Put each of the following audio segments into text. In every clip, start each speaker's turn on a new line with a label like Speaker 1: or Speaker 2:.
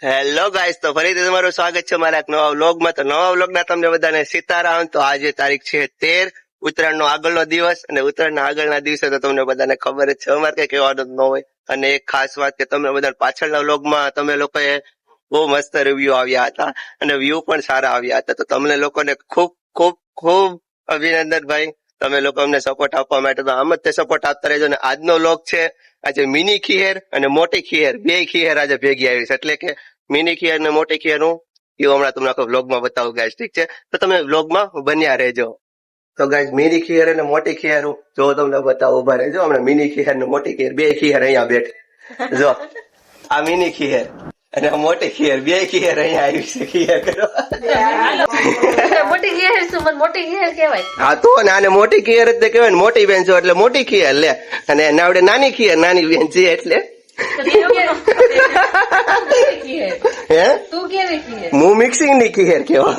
Speaker 1: Hello guys, તો ફરીથી તમારું સ્વાગત છે મારા એક નવા વ્લોગમાં. તો નવા વ્લોગના તમને બધાને સીતારામ. તો આજે તારીખ છે 13, ઉત્તરાયણનો આગળનો દિવસ. અને ઉત્તરાયણના આગળના દિવસે તો તમને બધાને ખબર જ છે અમારે કઈ કહેવાનું ન હોય. અને એક ખાસ વાત કે તમે બધા પાછળના વ્લોગમાં તમે લોકોએ બહુ મસ્ત રિવ્યુ આવ્યા હતા અને વ્યૂ પણ સારા આવ્યા હતા. તો તમને લોકોને ખૂબ ખૂબ ખૂબ અભિનંદન ભાઈ. તમે લોકો અમને સપોર્ટ આપવા માટે તો આમ જ તે સપોર્ટ આપતા રહેજો. અને આજનો વ્લોગ છે આજે મિની ખીહેર અને મોટી ખીહેર, બે ખીહેર આજે ભેગી આવી છે. એટલે કે મિની ખીહેર ને મોટી ખીહેર હું એવું હમણાં તમને આખો વ્લોગમાં બતાવું ગાઈસ, ઠીક છે? તો તમે વ્લોગમાં બન્યા રહેજો. તો ગાઈસ, મિની ખીહેર અને મોટી ખીહેર હું જો તમને બતાવું, ઉભા રહેજો. હમણાં મિની ખીહેર ને મોટી ખીહેર, બે ખીહેર અહીંયા બેઠી. જો આ મિની ખીહેર અને આ મોટી ખીહેર, બે ખીહેર અહીંયા આવી છે. ખીહેર કરો
Speaker 2: મોટી ખીહેર શું? મને મોટી ખીહેર કહેવાય.
Speaker 1: હા તો ને આને મોટી ખીહેર જ કહેવાય ને. મોટી બેન છો એટલે મોટી ખીહેર લે, અને એના આવડે નાની ખીહેર, નાની બેન છે એટલે હે
Speaker 2: તું કેવી ખીહેર?
Speaker 1: હું મિક્સિંગ ની ખીહેર કેવા.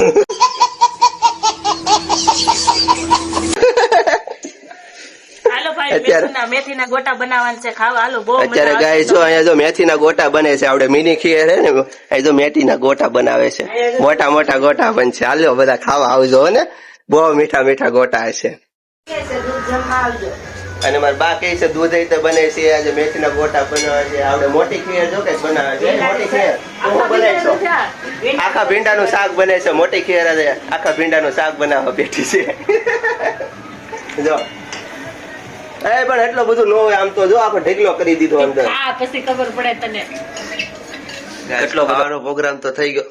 Speaker 2: હાલો ભાઈ, મેથીના ગોટા બનાવવાના છે, ખાવા હાલો. બહુ
Speaker 1: અત્યારે ગાય જો અહીંયા જો મેથીના ગોટા બને છે. આવડે મિની ખીહેર હે ને, અહીં જો મેથીના ગોટા બનાવે છે. મોટા મોટા ગોટા બનશે. હાલો બધા ખાવા આવજો ને, બહુ મીઠા મીઠા ગોટા હશે. અને મારા બા કહે છે દૂધ રીતે બને છે. આજે મેથીના ગોટા બનાવે છે. આવડે મોટી ખીર જો કઈ બનાવે છે. મોટી ખીર હું બનાવીશો. આખા ભીંડાનું શાક બને છે. મોટી ખીર આજે આખા ભીંડાનું શાક બનાવવા બેઠી છે. જો એ પણ એટલો બધું ન હોય આમ તો. જો આખો ઢેકલો કરી દીધો અંદર.
Speaker 2: હા, પછી ખબર પડે તને.
Speaker 1: એટલો બધો પ્રોગ્રામ તો થઈ ગયો.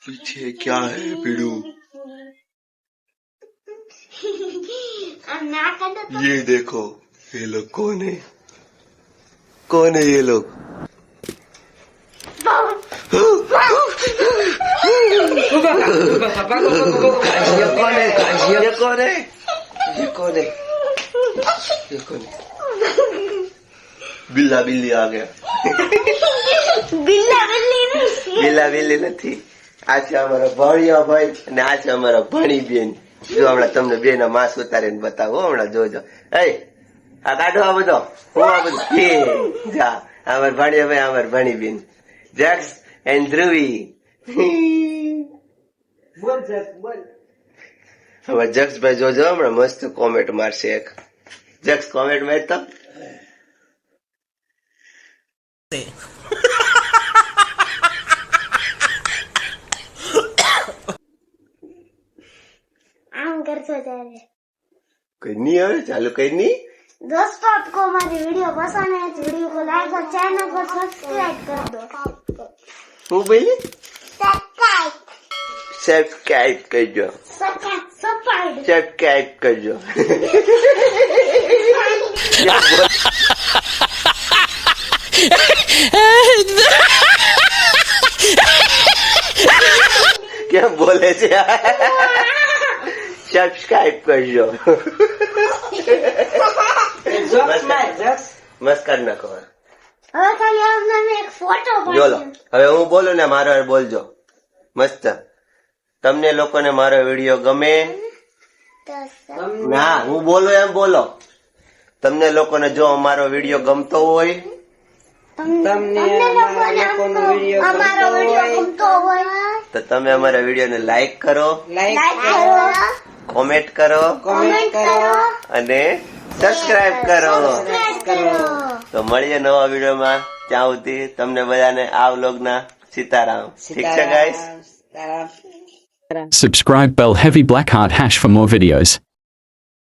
Speaker 1: पीछे क्या है पीड़ू? ये देखो, ये लोग कौन है? कौन है ये लोग? ये कौन है? ये कौन है? ये कौन है? ये कौन है? बिल्ला बिल्ली आ गया. બિલ્લા બિલ્લી નથી. આ છે અમારા ભણિયા ભાઈ અને આ છે અમારા ભણી બેન. જો હમણાં તમને બે ના માસ ઉતારીને બતાવો. હમણાં જોજો. એ આ કાઢો આ બધો. હું આ બધું જા. અમારા ભણિયા ભાઈ, અમારા ભણી બેન જક્સ એન્ડ ધ્રુવી. હવે જક્સભાઈ જોજો હમણાં મસ્ત કોમેન્ટ મારશે એક. જક્સ કોમેન્ટ મારતો.
Speaker 3: आम करते जाए
Speaker 1: कहीं नहीं है, चालू कहीं नहीं.
Speaker 3: दोस्तों, आपको हमारी वीडियो पसंद है तो वीडियो को लाइक और चैनल को सब्सक्राइब कर दो.
Speaker 1: હું બોલી
Speaker 3: सब्सक्राइब
Speaker 1: સબસ્ક્રાઇબ કરજો. સબસ્ક્રાઇબ કરજો. કેમ બોલે છે? સબસ્ક્રાઇબ કરજો. મસ્ત કરી નાખો.
Speaker 3: હવે ખાલી આપને મેં એક ફોટો
Speaker 1: જોલો.
Speaker 3: પાડ્યો.
Speaker 1: હવે હું બોલું ને મારો બોલજો મસ્ત. તમને લોકોને મારો વિડીયો ગમે? ના, હું બોલું એમ બોલો. તમને લોકોને જો અમારો વિડીયો ગમતો હોય,
Speaker 3: તમને લોકોનો અમારો વિડીયો ગમતો હોય
Speaker 1: તો તમે અમારા વિડીયોને લાઈક કરો,
Speaker 3: લાઈક કરો,
Speaker 1: કોમેન્ટ કરો અને સબસ્ક્રાઇબ કરો. તો મળીએ નવા વિડીયોમાં. ત્યાં સુધી તમને બધાને આ વ્લોગના સીતારામ. ઠીક છે guys?
Speaker 4: Subscribe Bell Heavy Blackheart # for more videos.